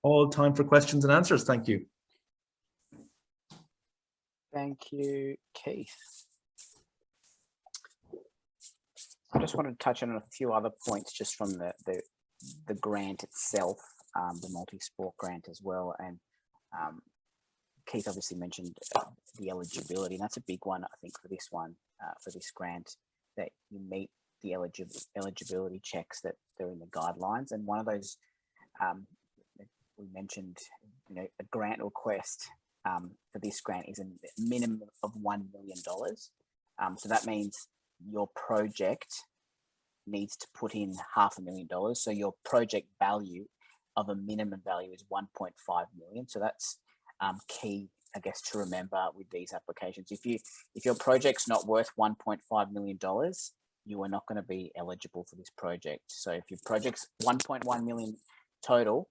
all time for questions and answers. Thank you. Thank you, Keith. I just wanted to touch on a few other points just from the grant itself, the Multisport Grant as well. And Keith obviously mentioned the eligibility, and that's a big one, I think, for this one, for this grant, that you meet the eligibility checks that they're in the guidelines. And one of those, we mentioned, a grant request for this grant is a minimum of $1 million. So that means your project needs to put in $500,000. So your project value of a minimum value is 1.5 million. So that's key, I guess, to remember with these applications. If your project's not worth $1.5 million, you are not going to be eligible for this project. So if your project's 1.1 million total,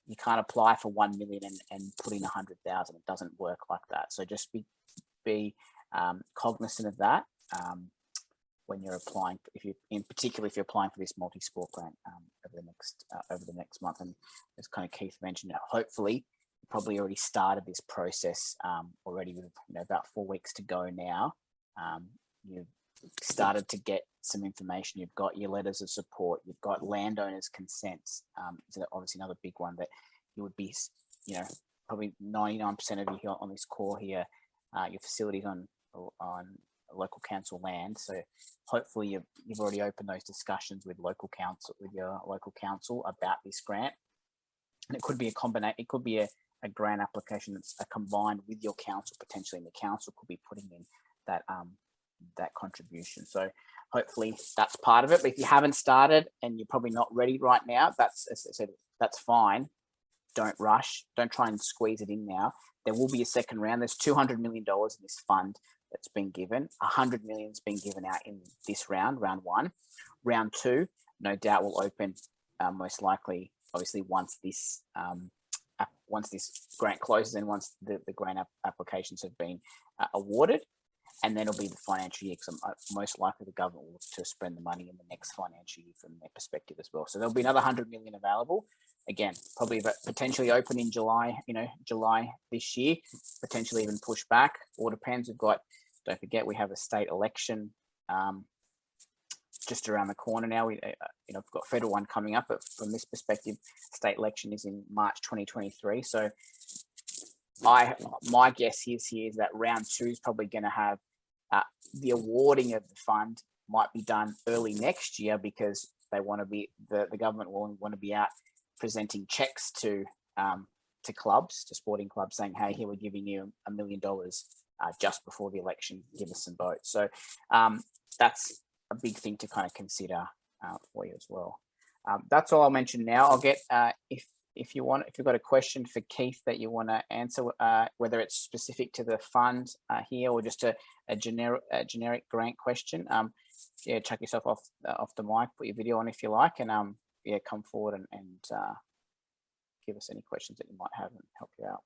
you can't apply for 1 million and put in 100,000. It doesn't work like that. So just be cognizant of that when you're applying. In particular, if you're applying for this Multisport Grant over the next month. And as kind of Keith mentioned, hopefully you probably already started this process already with about 4 weeks to go now. You've started to get some information. You've got your letters of support. You've got landowners' consents. So obviously another big one that you would be, probably 99% of you here on this call here, your facilities on local council land. So hopefully you've already opened those discussions with your local council about this grant. And it could be a combination. It could be a grant application that's combined with your council potentially, and the council could be putting in that contribution. So hopefully that's part of it. But if you haven't started and you're probably not ready right now, that's, as I said, that's fine. Don't rush. Don't try and squeeze it in now. There will be a second round. There's $200 million in this fund that's been given. 100 million has been given out in this round 1. Round 2, no doubt, will open most likely, obviously, once this grant closes and once the grant applications have been awarded. And then it'll be the financial year, because most likely the government will look to spend the money in the next financial year from their perspective as well. So there'll be another 100 million available. Again, probably potentially open in July, July this year, potentially even push back. All depends. Don't forget, we have a state election just around the corner now. We've got federal one coming up, but from this perspective, state election is in March 2023. So my guess is that round 2 is probably going to have the awarding of the fund might be done early next year, because they want to be the government will want to be out presenting checks to clubs, to sporting clubs, saying, hey, here, we're giving you $1 million just before the election, give us some votes. So that's a big thing to kind of consider for you as well. That's all I'll mention now. I'll get if you've got a question for Keith that you want to answer, whether it's specific to the fund here or just a generic grant question, chuck yourself off the mic, put your video on if you like, and come forward and give us any questions that you might have and help you out.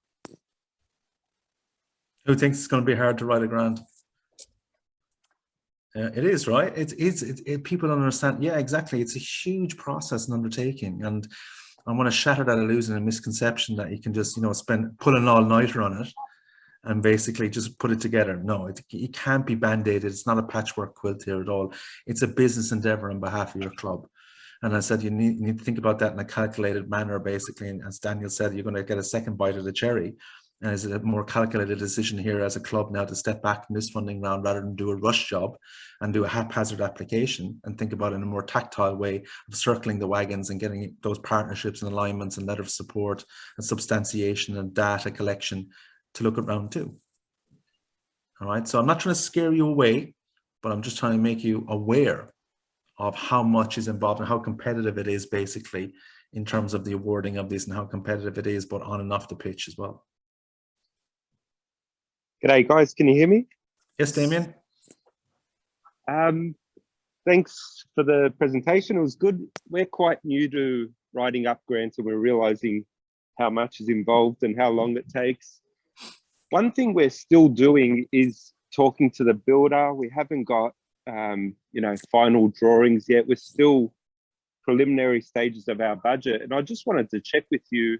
Who thinks it's going to be hard to write a grant? It is, right? It people don't understand. Yeah, exactly. It's a huge process and undertaking, and I want to shatter that illusion and misconception that you can just, pull an all-nighter on it and basically just put it together. No, it can't be band-aided. It's not a patchwork quilt here at all. It's a business endeavor on behalf of your club. And I said, you need to think about that in a calculated manner, basically. And as Daniel said, you're going to get a second bite of the cherry. And it's a more calculated decision here as a club now to step back from this funding round rather than do a rush job and do a haphazard application, and think about it in a more tactile way of circling the wagons and getting those partnerships and alignments and letter of support and substantiation and data collection to look at round 2. All right. So I'm not trying to scare you away, but I'm just trying to make you aware of how much is involved and how competitive it is, basically, in terms of the awarding of this, and how competitive it is, but on and off the pitch as well. G'day guys, can you hear me? Yes, Damien. Thanks for the presentation. It was good. We're quite new to writing up grants, and we're realizing how much is involved and how long it takes. One thing we're still doing is talking to the builder. We haven't got final drawings yet. We're still preliminary stages of our budget, and I just wanted to check with you,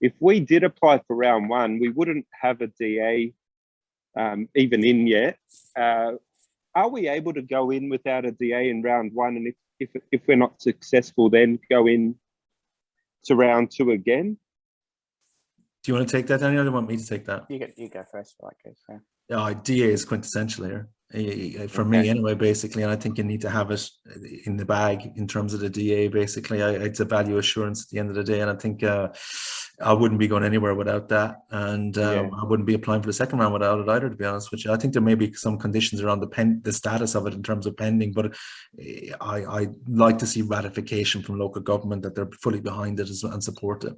if we did apply for round one, we wouldn't have a DA even in yet. Are we able to go in without a DA in round one? And if we're not successful, then go in to round two again? Do you want to take that, Daniel, or do you want me to take that? You go first, like so. Yeah, DA is quintessential here for me anyway, basically, and I think you need to have it in the bag in terms of the DA. Basically, it's a value assurance at the end of the day, and I think I wouldn't be going anywhere without that, and I wouldn't be applying for the second round without it either. To be honest with you, I think there may be some conditions around the status of it in terms of pending, but I like to see ratification from local government that they're fully behind it and support it.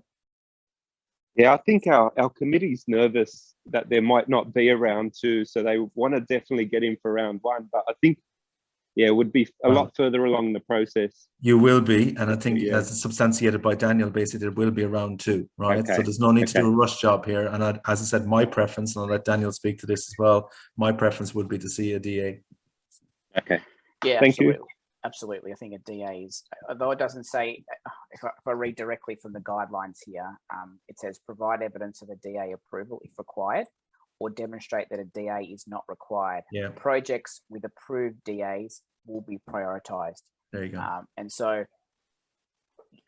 Yeah, I think our committee's nervous that there might not be a round two, so they want to definitely get in for round one. But I think, it would be a lot further along the process. You will be, and I think as substantiated by Daniel, basically there will be a round two, right? Okay. So there's no need to do a rush job here. And as I said, my preference, and I'll let Daniel speak to this as well, my preference would be to see a DA. Okay. Yeah, Thank absolutely. you. Absolutely. I think a DA is, although it doesn't say, if I read directly from the guidelines here, it says provide evidence of a DA approval if required, or demonstrate that a DA is not required. Yeah. Projects with approved DAs will be prioritized. There you go. And so,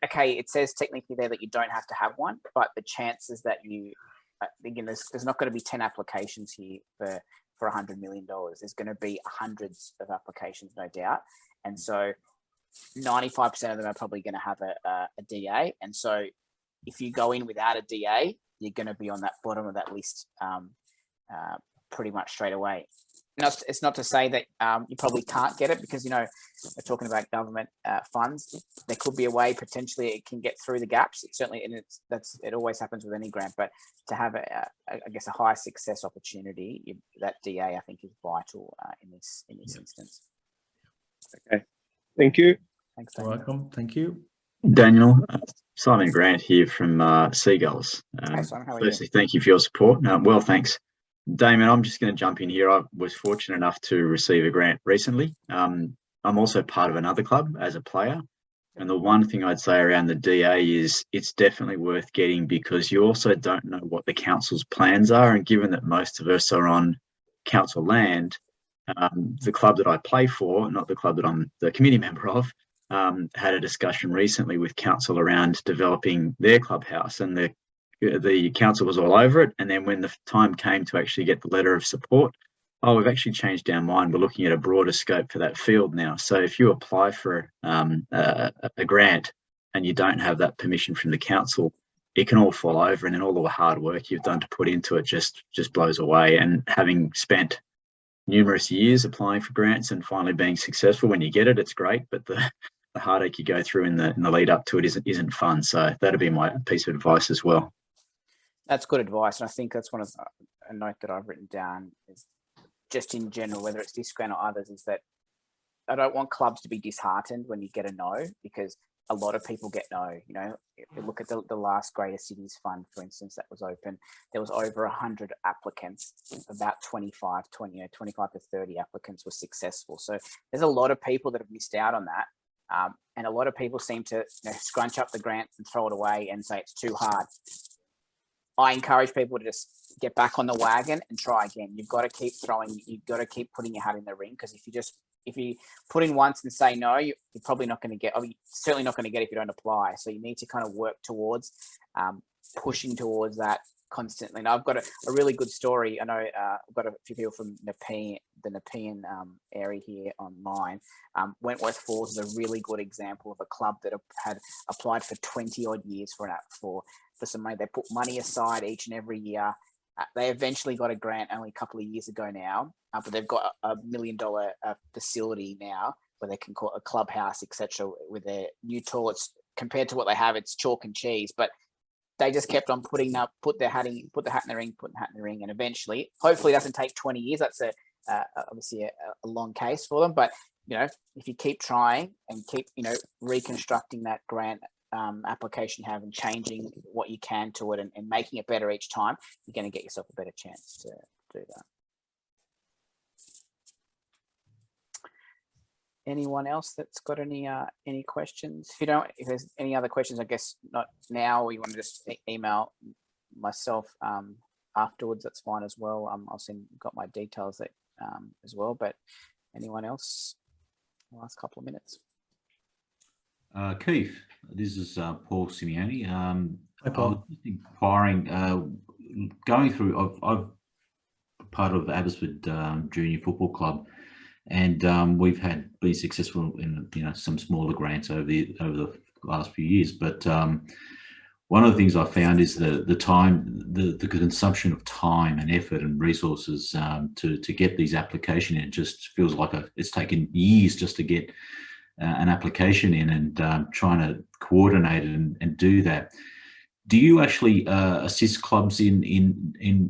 okay, it says technically there that you don't have to have one, but the chances that again, there's not going to be 10 applications here for $100 million. There's going to be hundreds of applications, no doubt. And so 95% of them are probably going to have a DA. And so if you go in without a DA, you're going to be on that bottom of that list pretty much straight away. Now, it's not to say that you probably can't get it, because, we're talking about government funds. There could be a way potentially it can get through the gaps. It certainly, and it always happens with any grant, but to have I guess a high success opportunity, that DA I think is vital in this instance. Okay, thank you. Thanks, You're Daniel. welcome. Thank you. Daniel, Simon Grant here from Seagulls. Hi, Simon, how are Firstly, thank you for your support. Well, thanks. Damon, I'm just going to jump in here. I was fortunate enough to receive a grant recently. I'm also part of another club as a player. And the one thing I'd say around the DA is it's definitely worth getting, because you also don't know what the council's plans are. And given that most of us are on council land, the club that I play for, not the club that I'm the committee member of, had a discussion recently with council around developing their clubhouse, and the council was all over it. And then when the time came to actually get the letter of support, we've actually changed our mind. We're looking at a broader scope for that field now. So if you apply for a grant and you don't have that permission from the council, it can all fall over, and then all the hard work you've done to put into it just blows away. And having spent numerous years applying for grants and finally being successful, when you get it, it's great, but the heartache you go through in the lead up to it isn't fun. So that'd be my piece of advice as well. That's good advice, and I think that's one of a note that I've written down is just in general, whether it's this grant or others, is that I don't want clubs to be disheartened when you get a no, because a lot of people get no. If you look at the last Greater Cities Fund, for instance, that was open, there was over 100 applicants. About 25 to 30 applicants were successful. So there's a lot of people that have missed out on that. And a lot of people seem to scrunch up the grant and throw it away and say it's too hard. I encourage people to just get back on the wagon and try again. You've got to keep throwing. You've got to keep putting your hat in the ring, because if you put in once and say no, you're probably not going to get. Certainly not going to get if you don't apply. So you need to kind of work towards pushing towards that constantly. Now, I've got a really good story. I know I've got a few people from the Nepean area here online. Wentworth Falls is a really good example of a club that had applied for 20 odd years for some money. They put money aside each and every year. They eventually got a grant only a couple of years ago now, but they've got a $1 million facility now where they can call a clubhouse, etc., with their new toilets. Compared to what they have, it's chalk and cheese. But they just kept on put the hat in the ring, and eventually, hopefully, it doesn't take 20 years. That's obviously a long case for them. But if you keep trying and keep reconstructing that grant application you have and changing what you can to it and making it better each time, you're going to get yourself a better chance to do that. anyone else that's got any questions? If there's any other questions, I guess not now, or you want to just email myself afterwards, that's fine as well. I'll got my details that as well, but anyone else? Last couple of minutes. Keith, this is Paul Simeone. Hi, I Paul. was just inquiring, going through, I've part of Abbotsford Junior Football Club, and we've been successful in some smaller grants over the last few years. But one of the things I found is the time, the consumption of time and effort and resources to get these applications in. It just feels like it's taken years just to get an application in, and trying to coordinate it and do that. Do you actually assist clubs in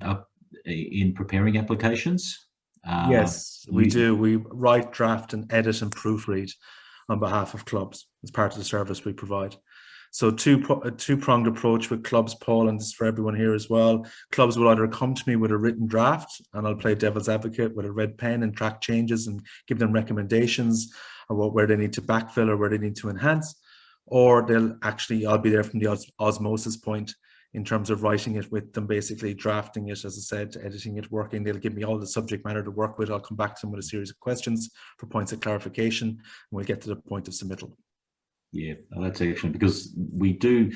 preparing applications? Yes, we do. We write, draft, and edit and proofread on behalf of clubs as part of the service we provide. So a two-pronged approach with clubs, Paul, and this is for everyone here as well. Clubs will either come to me with a written draft, and I'll play devil's advocate with a red pen and track changes and give them recommendations about where they need to backfill or where they need to enhance. Or I'll be there from the osmosis point in terms of writing it with them, basically drafting it, as I said, editing it, working. They'll give me all the subject matter to work with. I'll come back to them with a series of questions for points of clarification, and we'll get to the point of submittal. Yeah, that's excellent, because we do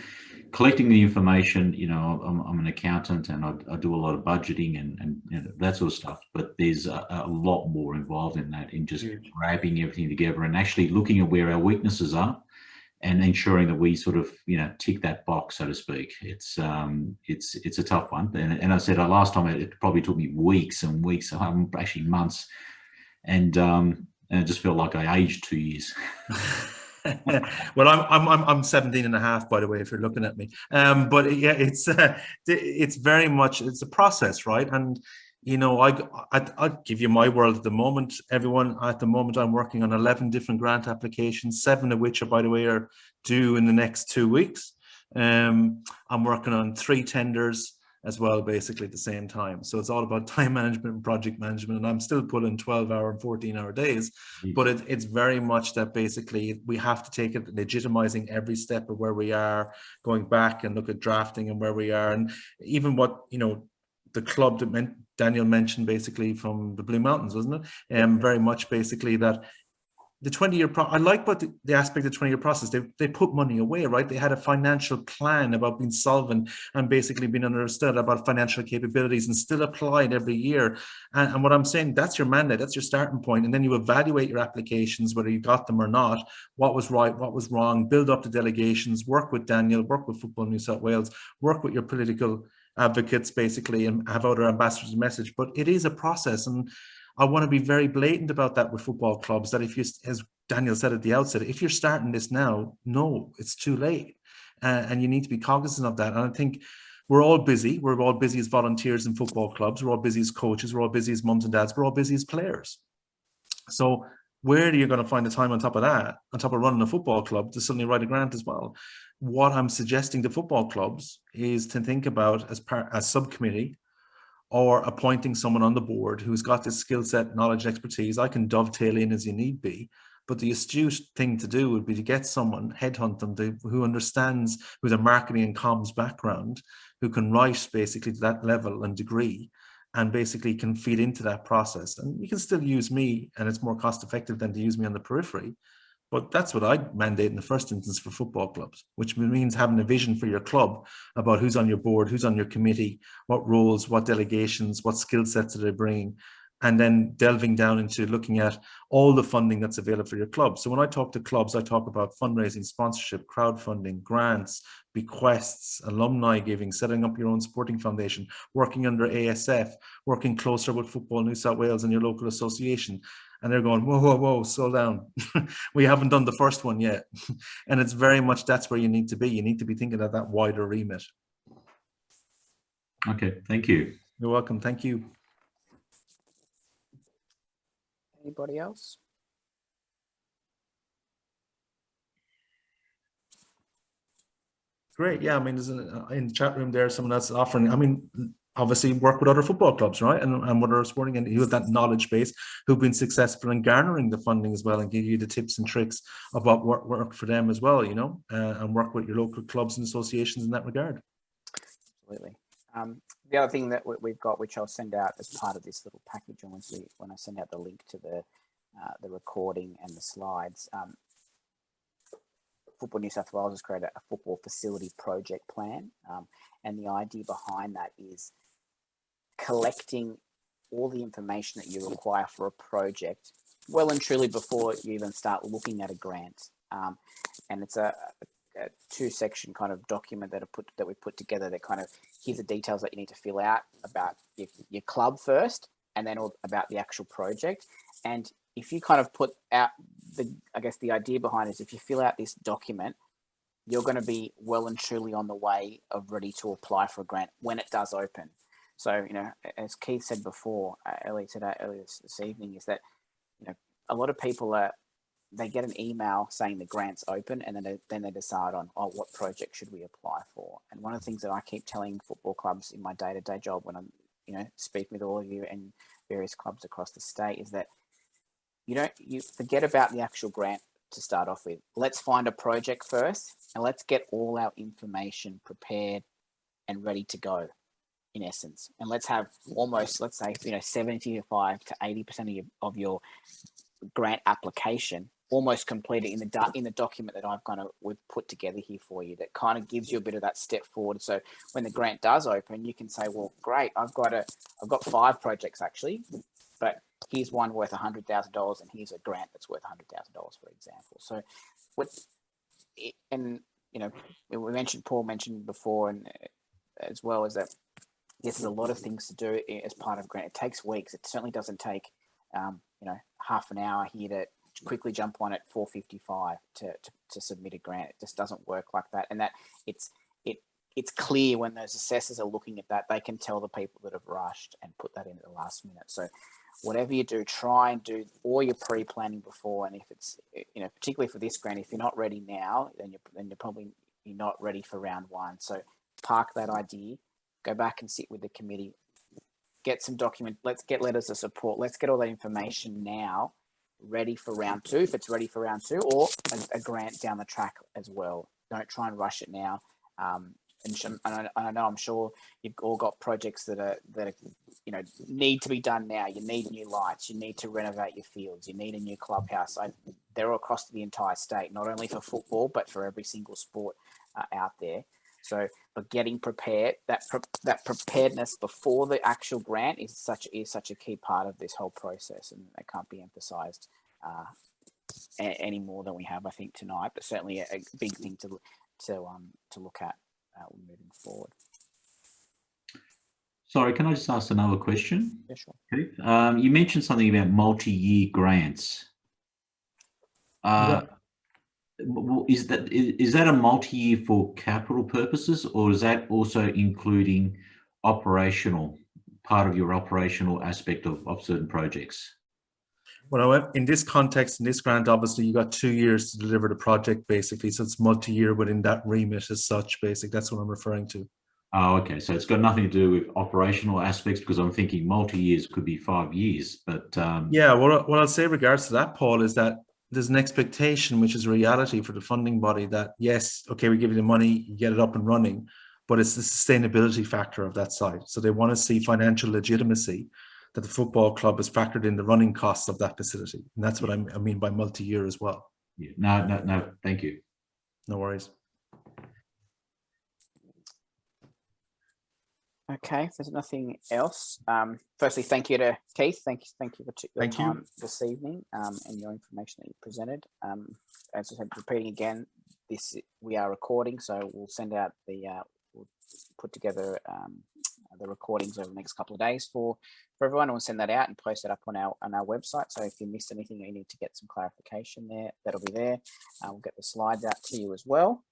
collecting the information. I'm an accountant, and I do a lot of budgeting and that sort of stuff. But there's a lot more involved in that, in just grabbing everything together and actually looking at where our weaknesses are, and ensuring that we sort of tick that box, so to speak. It's a tough one, and I said last time it probably took me weeks and weeks, actually months, and it just felt like I aged 2 years. Well, I'm 17 and a half, by the way, if you're looking at me. But yeah, it's very much, it's a process, right? And I'll give you my world at the moment. Everyone, at the moment, I'm working on 11 different grant applications, 7 of which, by the way, are due in the next 2 weeks. I'm working on 3 tenders as well, basically at the same time. So it's all about time management and project management, and I'm still pulling 12-hour and 14-hour days. But it's very much that basically we have to take it, legitimizing every step of where we are, going back and look at drafting and where we are, and even what the club that Daniel mentioned, basically from the Blue Mountains, wasn't it? Very much basically that the 20-year I like what the aspect of the 20-year process. They put money away, right? They had a financial plan about being solvent and basically being understood about financial capabilities, and still applied every year. And what I'm saying, that's your mandate, that's your starting point, and then you evaluate your applications, whether you got them or not, what was right, what was wrong, build up the delegations, work with Daniel, work with Football New South Wales, work with your political advocates, basically, and have other ambassadors' message. But it is a process, and I want to be very blatant about that with football clubs, that if you, as Daniel said at the outset, if you're starting this now, no, it's too late. And you need to be cognizant of that. And I think we're all busy. We're all busy as volunteers in football clubs. We're all busy as coaches. We're all busy as mums and dads. We're all busy as players. So where are you going to find the time on top of that, on top of running a football club, to suddenly write a grant as well? What I'm suggesting to football clubs is to think about as subcommittee, or appointing someone on the board who's got this skill set, knowledge, expertise. I can dovetail in as you need be, but the astute thing to do would be to get someone, headhunt them, who understands, with a marketing and comms background, who can write basically to that level and degree, and basically can feed into that process. And you can still use me, and it's more cost effective than to use me on the periphery. But that's what I mandate in the first instance for football clubs, which means having a vision for your club about who's on your board, who's on your committee, what roles, what delegations, what skill sets are they bringing, and then delving down into looking at all the funding that's available for your club. So when I talk to clubs, I talk about fundraising, sponsorship, crowdfunding, grants, bequests, alumni giving, setting up your own sporting foundation, working under ASF, working closer with Football New South Wales and your local association. And they're going, whoa, whoa, whoa, slow down. We haven't done the first one yet. And it's very much, that's where you need to be. You need to be thinking of that wider remit. Okay, thank you. You're welcome. Thank you. Anybody else? Great. Yeah, I mean, there's in the chat room there, someone that's offering. I mean, obviously work with other football clubs, right? And with other sporting, and you have that knowledge base who've been successful in garnering the funding as well, and give you the tips and tricks of what work for them as well, and work with your local clubs and associations in that regard. Absolutely. The other thing that we've got, which I'll send out as part of this little package, when I send out the link to the recording and the slides, Football New South Wales has created a football facility project plan, and the idea behind that is collecting all the information that you require for a project well and truly before you even start looking at a grant. And it's a 2-section kind of document that we put together that kind of, here's the details that you need to fill out about your club first, and then about the actual project. And if you kind of put out the idea behind it is, if you fill out this document, you're going to be well and truly on the way of ready to apply for a grant when it does open. So, as Keith said before, earlier this evening, is that, a lot of people they get an email saying the grant's open, and then they decide on, what project should we apply for? And one of the things that I keep telling football clubs in my day-to-day job when I'm, speaking with all of you and various clubs across the state, is that you forget about the actual grant to start off with. Let's find a project first, and let's get all our information prepared and ready to go, in essence. And let's have almost, let's say, 75 to 80% of your grant application almost completed in the document that we've put together here for you, that kind of gives you a bit of that step forward. So when the grant does open, you can say, well, great, I've got 5 projects actually, but here's one worth $100,000, and here's a grant that's worth $100,000, for example. So Paul mentioned before, and as well, as that, yes, there's a lot of things to do as part of a grant. It takes weeks. It certainly doesn't take, half an hour here to quickly jump on at 4:55 to submit a grant. It just doesn't work like that. And that it's clear when those assessors are looking at that, they can tell the people that have rushed and put that in at the last minute. So whatever you do, try and do all your pre-planning before. And if it's, particularly for this grant, if you're not ready now, then you're probably not ready for round 1. So park that idea, go back and sit with the committee, get some document. Let's get letters of support. Let's get all that information now, ready for round 2, if it's ready for round 2, or a grant down the track as well. Don't try and rush it now. And I know I'm sure you've all got projects that are need to be done now. You need new lights. You need to renovate your fields. You need a new clubhouse. They're all across the entire state, not only for football but for every single sport out there. So, but getting prepared, that preparedness before the actual grant is such a key part of this whole process, and it can't be emphasised any more than we have, I think, tonight. But certainly a big thing to look at moving forward. Sorry, can I just ask another question? Yeah, sure. Keith? You mentioned something about multi-year grants. Is that a multi-year for capital purposes, or is that also including part of your operational aspect of certain projects? Well, in this context, in this grant, obviously you got 2 years to deliver the project, basically. So it's multi-year within that remit as such, basically. That's what I'm referring to. Oh, okay. So it's got nothing to do with operational aspects, because I'm thinking multi-years could be 5 years. But yeah, what I'll say in regards to that, Paul, is that there's an expectation, which is a reality for the funding body, that yes, okay, we give you the money, you get it up and running, but it's the sustainability factor of that side. So they want to see financial legitimacy, that the football club has factored in the running costs of that facility. And that's what I mean by multi-year as well. Yeah. No, thank you. No worries. Okay, if there's nothing else, firstly, thank you to Keith. Thank you for your time this evening and your information that you presented. As I said, repeating again, we are recording, so we'll send out we'll put together the recordings over the next couple of days for everyone, and we'll send that out and post it up on our website. So if you missed anything or you need to get some clarification there, that'll be there. We'll get the slides out to you as well.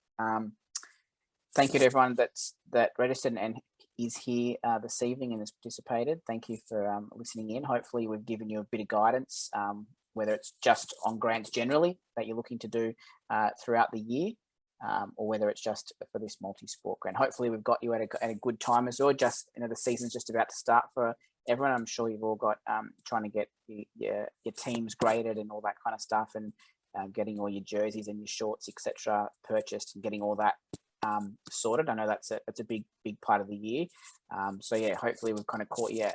Thank you to everyone that registered and is here this evening and has participated. Thank you for listening in. Hopefully we've given you a bit of guidance, whether it's just on grants generally that you're looking to do throughout the year, or whether it's just for this multi-sport grant. Hopefully we've got you at a good time as well. Just, you know, the season's just about to start for everyone. I'm sure you've all got trying to get your teams graded and all that kind of stuff, and getting all your jerseys and your shorts, etc., purchased, and getting all that sorted. I know that's a big part of the year. So yeah, hopefully we've kind of caught you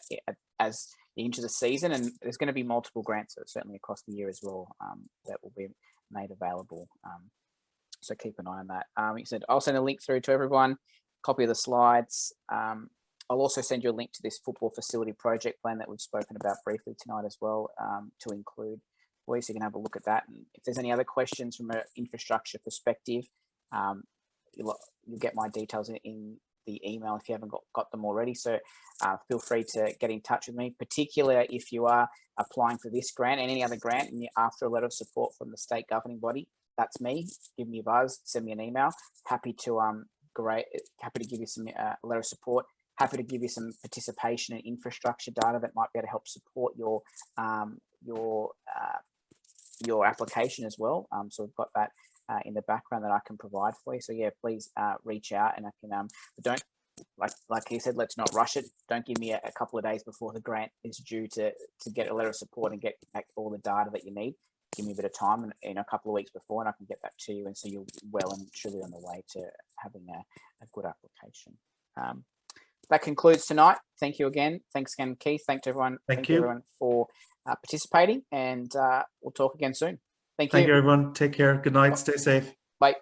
as into the season, and there's going to be multiple grants certainly across the year as well that will be made available. So keep an eye on that. Like I said, I'll send a link through to everyone, copy of the slides. I'll also send you a link to this football facility project plan that we've spoken about briefly tonight as well, to include for you, so you can have a look at that. And if there's any other questions from an infrastructure perspective, you'll get my details in the email if you haven't got them already. So feel free to get in touch with me, particularly if you are applying for this grant and any other grant and you're after a letter of support from the state governing body. That's me. Give me a buzz, send me an email. Happy to give you some letter of support. Happy to give you some participation and infrastructure data that might be able to help support your application as well. So we've got that in the background that I can provide for you. So yeah, please reach out, and I can. But don't, like he said, let's not rush it. Don't give me a couple of days before the grant is due to get a letter of support and get back all the data that you need. Give me a bit of time, and in a couple of weeks before, and I can get that to you, and so you're well and truly on the way to having a good application. That concludes tonight. Thank you again. Thanks again, Keith. Thanks to everyone. Thank you everyone for participating, and we'll talk again soon. Thank you. Thank you, everyone. Take care. Good night. Stay safe. Bye.